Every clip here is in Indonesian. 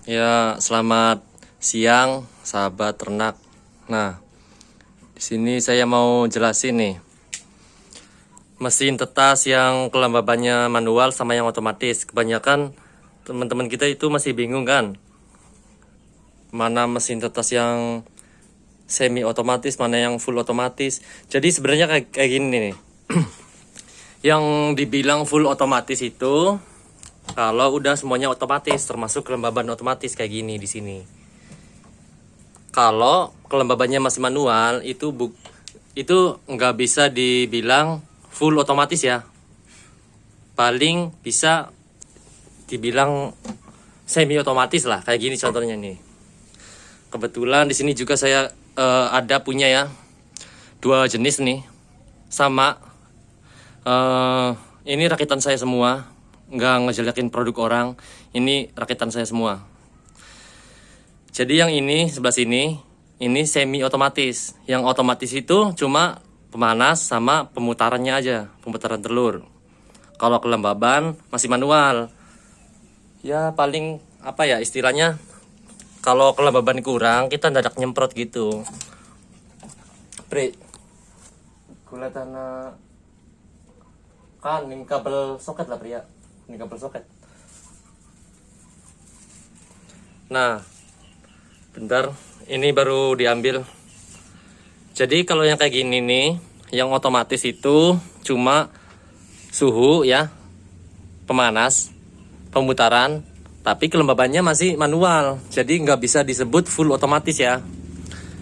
Ya, selamat siang sahabat ternak. Nah, di sini saya mau jelasin nih. Mesin tetas yang kelembabannya manual sama yang otomatis. Kebanyakan teman-teman kita itu masih bingung kan? Mana mesin tetas yang semi otomatis, mana yang full otomatis. Jadi sebenarnya kayak gini nih. Yang dibilang full otomatis itu kalau udah semuanya otomatis, termasuk kelembaban otomatis kayak gini di sini. Kalau kelembabannya masih manual, itu nggak bisa dibilang full otomatis ya. Paling bisa dibilang semi otomatis lah, kayak gini contohnya nih. Kebetulan di sini juga saya ada punya ya, 2 jenis nih, sama. Ini rakitan saya semua. Nggak ngejelekin produk orang, ini rakitan saya semua. Jadi yang ini sebelah sini, ini semi otomatis. Yang otomatis itu cuma pemanas sama pemutarannya aja, pemutaran telur. Kalau kelembaban masih manual. Ya paling apa ya istilahnya, kalau kelembaban kurang kita dadak nyemprot gitu. Pri, gula tanah kan ini kabel soket lah pria. Ini kabel soket. Nah, bentar, ini baru diambil. Jadi kalau yang kayak gini nih, yang otomatis itu cuma suhu ya, pemanas, pemutaran, tapi kelembabannya masih manual. Jadi nggak bisa disebut full otomatis ya.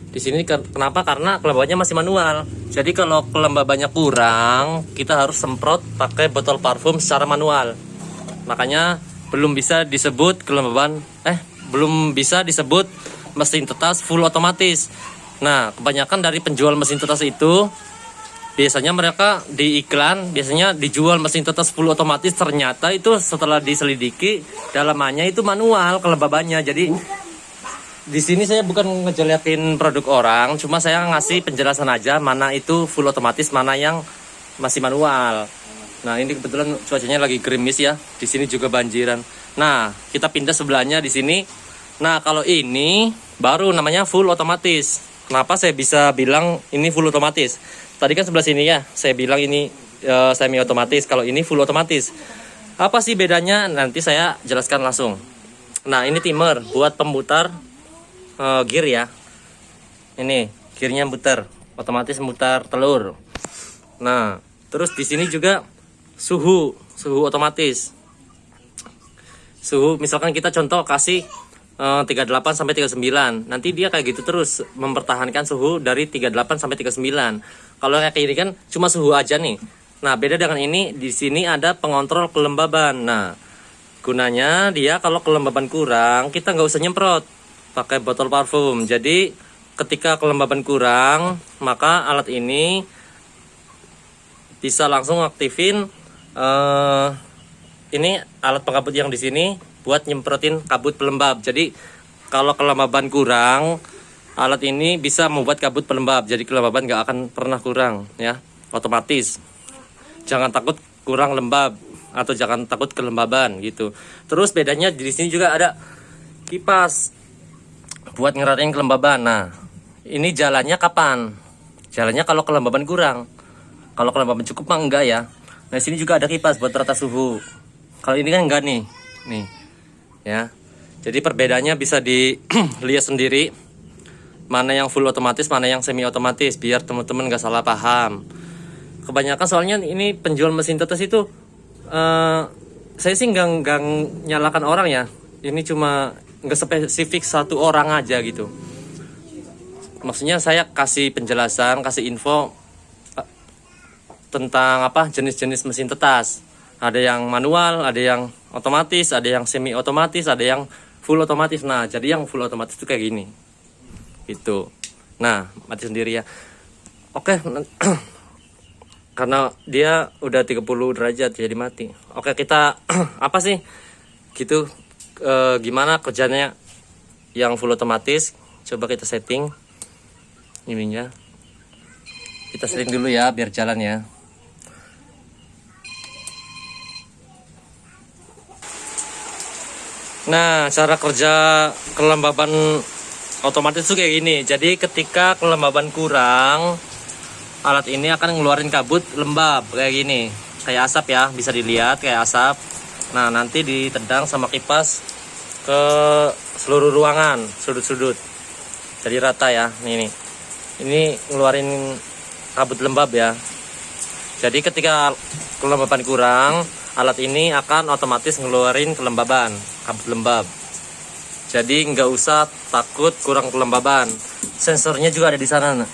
Di sini kenapa? Karena kelembabannya masih manual. Jadi kalau kelembabannya kurang, kita harus semprot pakai botol parfum secara manual. Makanya belum bisa disebut belum bisa disebut mesin tetas full otomatis. Nah, kebanyakan dari penjual mesin tetas itu biasanya mereka di iklan biasanya dijual mesin tetas full otomatis, ternyata itu setelah diselidiki dalamannya itu manual kelembabannya. Jadi di sini saya bukan ngejelekin produk orang, cuma saya ngasih penjelasan aja mana itu full otomatis, mana yang masih manual. Nah, ini kebetulan cuacanya lagi gerimis ya. Di sini juga banjiran. Nah, kita pindah sebelahnya di sini. Nah, kalau ini baru namanya full otomatis. Kenapa saya bisa bilang ini full otomatis? Tadi kan sebelah sini ya, saya bilang ini semi otomatis. Kalau ini full otomatis. Apa sih bedanya? Nanti saya jelaskan langsung. Nah, ini timer buat pemutar gear ya. Ini gearnya muter, otomatis mutar telur. Nah, terus di sini juga suhu otomatis. Suhu misalkan kita contoh kasih 38 sampai 39. Nanti dia kayak gitu terus mempertahankan suhu dari 38 sampai 39. Kalau kayak ini kan cuma suhu aja nih. Nah, beda dengan ini, di sini ada pengontrol kelembaban. Nah, gunanya dia kalau kelembaban kurang, kita nggak usah nyemprot pakai botol parfum. Jadi ketika kelembaban kurang, maka alat ini bisa langsung aktifin ini alat pengkabut yang di sini buat nyemprotin kabut pelembab. Jadi kalau kelembaban kurang, alat ini bisa membuat kabut pelembab. Jadi kelembaban nggak akan pernah kurang ya, otomatis. Jangan takut kurang lembab atau jangan takut kelembaban gitu. Terus bedanya di sini juga ada kipas buat ngeratain kelembaban. Nah, ini jalannya kapan? Jalannya kalau kelembaban kurang. Kalau kelembaban cukup mah enggak ya. Nah, sini juga ada kipas buat rata suhu. Kalau ini kan enggak nih. Nih. Ya. Jadi perbedaannya bisa dilihat sendiri. Mana yang full otomatis, mana yang semi otomatis, biar teman-teman enggak salah paham. Kebanyakan soalnya ini penjual mesin tetes itu saya sih enggak nyalakan orang ya. Ini cuma enggak spesifik satu orang aja gitu. Maksudnya saya kasih penjelasan, kasih info tentang apa jenis-jenis mesin tetas. Ada yang manual, ada yang otomatis, ada yang semi otomatis, ada yang full otomatis. Nah, jadi yang full otomatis itu kayak gini. Itu. Nah, mati sendiri ya. Oke. Karena dia udah 30 derajat jadi mati. Oke, kita apa sih? Gitu gimana kerjanya yang full otomatis? Coba kita setting ininya. Kita setting dulu ya biar jalan ya. Nah, cara kerja kelembaban otomatis tuh kayak gini. Jadi ketika kelembaban kurang, alat ini akan ngeluarin kabut lembab kayak gini. Kayak asap ya, bisa dilihat kayak asap. Nah, nanti ditendang sama kipas ke seluruh ruangan, sudut-sudut. Jadi rata ya. Nih. Ini ngeluarin kabut lembab ya. Jadi ketika kelembaban kurang, alat ini akan otomatis ngeluarin kelembaban, kabut lembab. Jadi nggak usah takut kurang kelembaban. Sensornya juga ada di sana. Nah.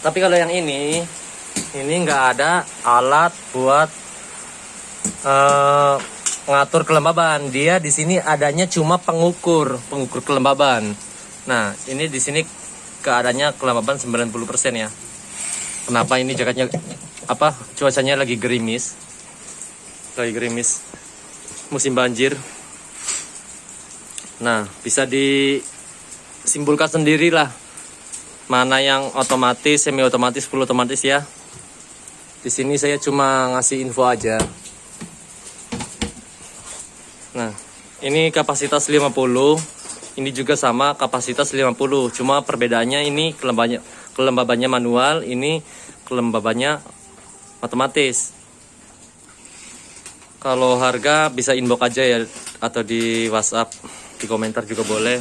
Tapi kalau yang ini nggak ada alat buat ngatur kelembaban. Dia di sini adanya cuma pengukur kelembaban. Nah, ini di sini keadaannya kelembaban 90% ya. Kenapa ini jaketnya cuacanya lagi gerimis. Musim banjir. Nah, bisa disimpulkan sendiri lah mana yang otomatis, semi otomatis, full otomatis ya. Di sini saya cuma ngasih info aja. Nah, ini kapasitas 50, ini juga sama kapasitas 50. Cuma perbedaannya ini kelembabannya manual, ini kelembabannya otomatis. Kalau harga bisa inbox aja ya, atau di WhatsApp, di komentar juga boleh.